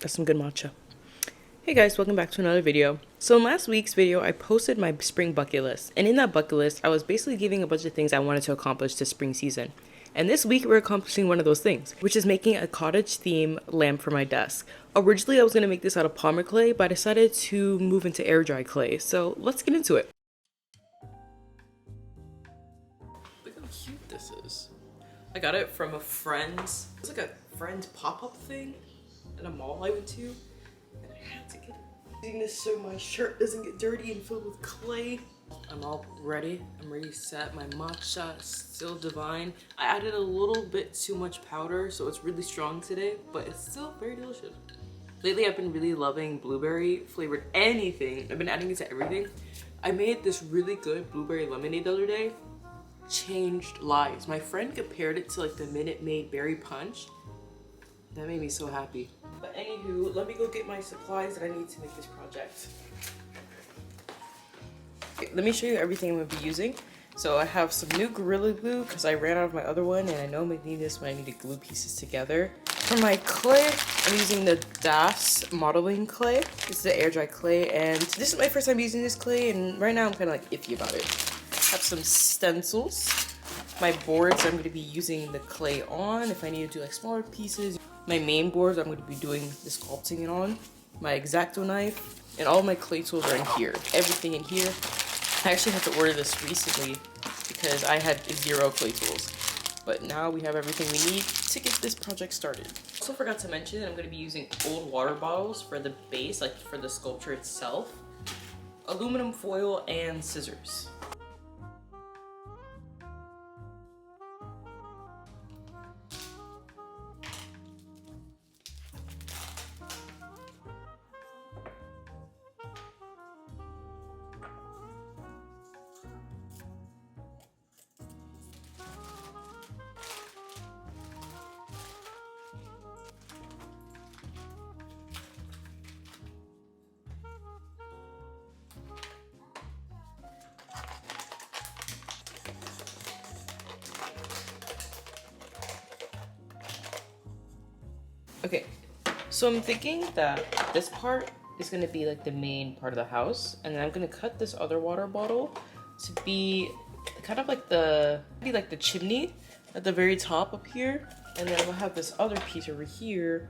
That's some good matcha. Hey guys, welcome back to another video. So in last week's video, I posted my spring bucket list. And in that bucket list, I was basically giving a bunch of things I wanted to accomplish this spring season. And this week, we're accomplishing one of those things, which is making a cottage theme lamp for my desk. Originally, I was going to make this out of polymer clay, but I decided to move into air dry clay. So let's get into it. Look how cute this is. I got it from a friend's, it's like a friend's pop-up thing at a mall I went to. And I had to get it. Using this so my shirt doesn't get dirty and filled with clay. I'm all ready. I'm ready set. My matcha is still divine. I added a little bit too much powder, so it's really strong today, but it's still very delicious. Lately, I've been really loving blueberry flavored anything. I've been adding it to everything. I made this really good blueberry lemonade the other day. Changed lives. My friend compared it to like the Minute Maid berry punch. That made me so happy. But anywho, let me go get my supplies that I need to make this project. Okay, let me show you everything I'm going to be using. So I have some new Gorilla Glue because I ran out of my other one, and I know I'm going to need this when I need to glue pieces together. For my clay, I'm using the Das modeling clay. This is the air dry clay, and this is my first time using this clay, and right now I'm kind of like iffy about it. I have some stencils. My boards, I'm going to be using the clay on if I need to do like smaller pieces. My main boards, I'm going to be doing the sculpting on. My X-Acto knife, and all my clay tools are in here. Everything in here. I actually had to order this recently because I had 0 clay tools. But now we have everything we need to get this project started. Also forgot to mention that I'm going to be using old water bottles for the base, like for the sculpture itself, aluminum foil, and scissors. Okay, so I'm thinking that this part is going to be like the main part of the house, and then I'm going to cut this other water bottle to be kind of like the chimney at the very top up here, and then we'll have this other piece over here.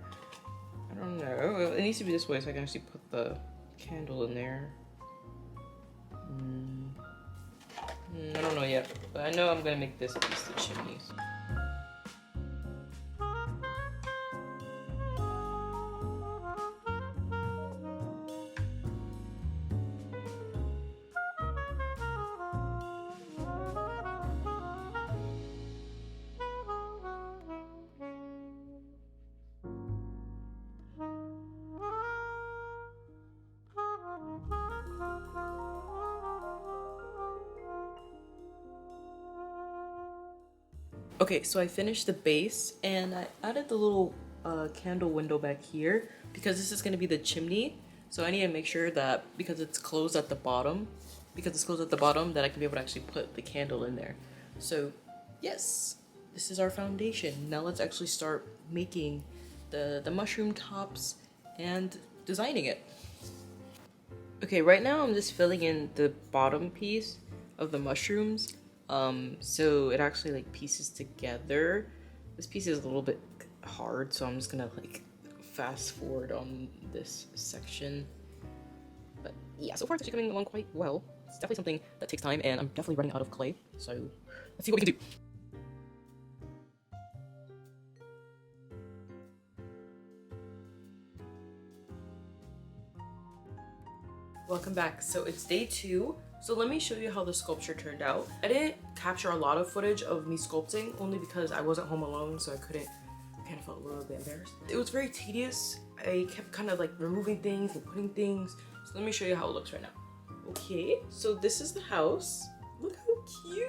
I don't know, it needs to be this way so I can actually put the candle in there. I don't know yet, but I know I'm going to make this piece the chimney. Okay, so I finished the base and I added the little candle window back here because this is going to be the chimney. So I need to make sure that because it's closed at the bottom, that I can be able to actually put the candle in there. So yes, this is our foundation. Now let's actually start making the mushroom tops and designing it. Okay, right now I'm just filling in the bottom piece of the mushrooms. So it actually like pieces together. This piece is a little bit hard, so I'm just gonna like fast forward on this section. But yeah, so far it's actually coming along quite well. It's definitely something that takes time, and I'm definitely running out of clay, so let's see what we can do. Welcome back. So it's day 2. So let me show you how the sculpture turned out. I didn't capture a lot of footage of me sculpting only because I wasn't home alone, so I kind of felt a little bit embarrassed. It was very tedious. I kept kind of like removing things and putting things. So let me show you how it looks right now. Okay, so this is the house. Look how cute.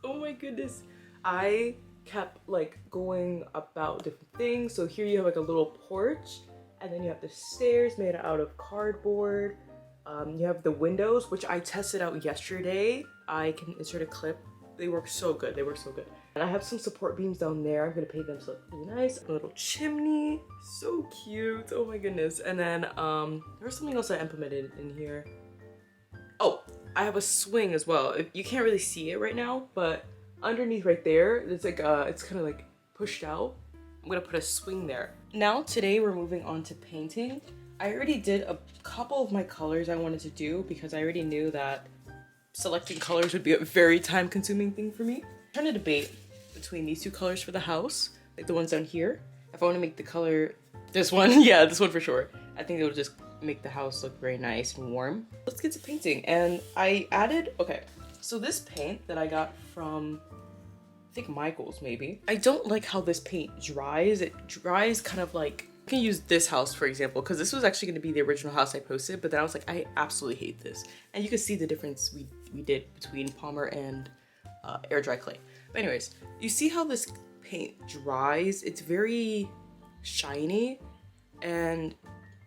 Oh my goodness. I kept like going about different things. So here you have like a little porch, and then you have the stairs made out of cardboard. You have the windows, which I tested out yesterday. I can insert a clip. They work so good. They work so good. And I have some support beams down there. I'm gonna paint them so look really nice. A little chimney, so cute. Oh my goodness. And then there's something else I implemented in here. Oh, I have a swing as well. You can't really see it right now, but underneath right there, it's like it's kind of like pushed out. I'm gonna put a swing there. Now today we're moving on to painting. I already did a couple of my colors I wanted to do because I already knew that selecting colors would be a very time-consuming thing for me. I'm trying to debate between these two colors for the house, like the ones down here. If I want to make the color, this one, yeah, this one for sure. I think it would just make the house look very nice and warm. Let's get to painting. And I added, okay, so this paint that I got from, I think Michael's maybe. I don't like how this paint dries. It dries kind of like, I can use this house for example, because this was actually going to be the original house I posted, but then I was like, I absolutely hate this. And you can see the difference we did between Palmer and air dry clay. But anyways, you see how this paint dries? It's very shiny and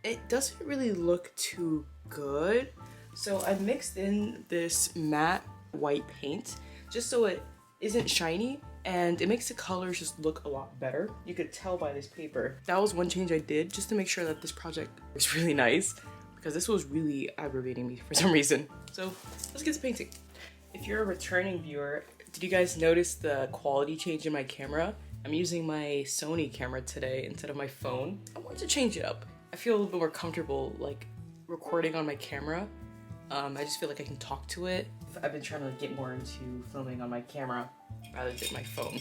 it doesn't really look too good. So I mixed in this matte white paint just so it isn't shiny and it makes the colors just look a lot better. You could tell by this paper. That was one change I did just to make sure that this project is really nice because this was really aggravating me for some reason. So let's get to painting. If you're a returning viewer, did you guys notice the quality change in my camera? I'm using my Sony camera today instead of my phone. I wanted to change it up. I feel a little bit more comfortable like recording on my camera. I just feel like I can talk to it. I've been trying to get more into filming on my camera rather than my phone.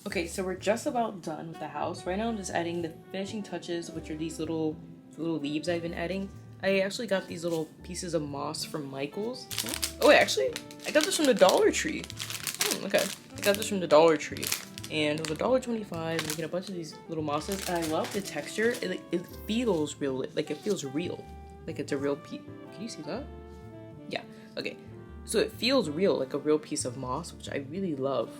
Okay, so we're just about done with the house. Right now I'm just adding the finishing touches, which are these little leaves I've been adding. I actually got these little pieces of moss from Michael's. Oh wait, actually, I got this from the Dollar Tree. Okay, I got this from the Dollar Tree. And it was $1.25, and you get a bunch of these little mosses. And I love the texture. It feels real, like it feels real. Like it's a real piece. Can you see that? Yeah, okay. So it feels real, like a real piece of moss, which I really love.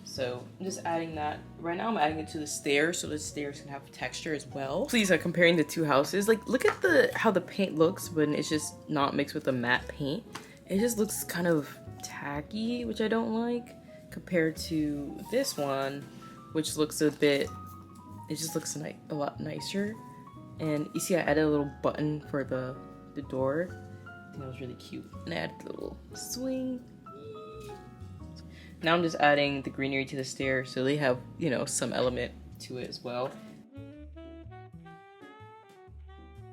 So I'm just adding that. Right now I'm adding it to the stairs so the stairs can have texture as well. Please, comparing the two houses, like look at how the paint looks when it's just not mixed with the matte paint. It just looks kind of tacky, which I don't like, compared to this one, which looks a bit, it just looks a lot nicer. And you see I added a little button for the door. I think that was really cute. And I added a little swing. Now I'm just adding the greenery to the stairs so they have, you know, some element to it as well.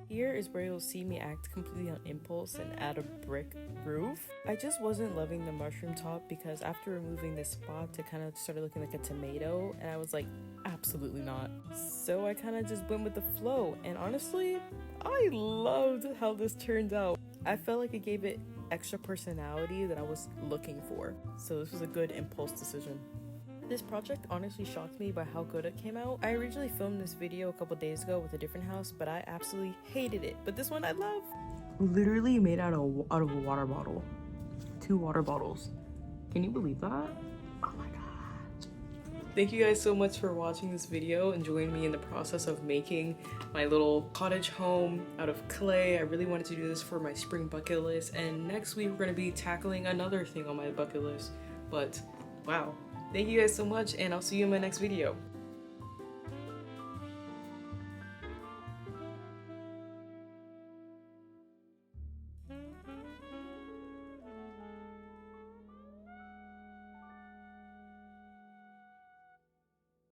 Here is where you'll see me act completely on impulse and add a brick roof. I just wasn't loving the mushroom top because after removing this spot it kind of started looking like a tomato and I was like, absolutely not. So I kind of just went with the flow and honestly, I loved how this turned out. I felt like it gave it extra personality that I was looking for. So this was a good impulse decision. This project honestly shocked me by how good it came out. I originally filmed this video a couple days ago with a different house, but I absolutely hated it. But this one I love. Literally made out of a water bottle. 2 water bottles. Can you believe that? Oh my god. Thank you guys so much for watching this video and joining me in the process of making my little cottage home out of clay. I really wanted to do this for my spring bucket list, and next week we're going to be tackling another thing on my bucket list. But wow, thank you guys so much, and I'll see you in my next video.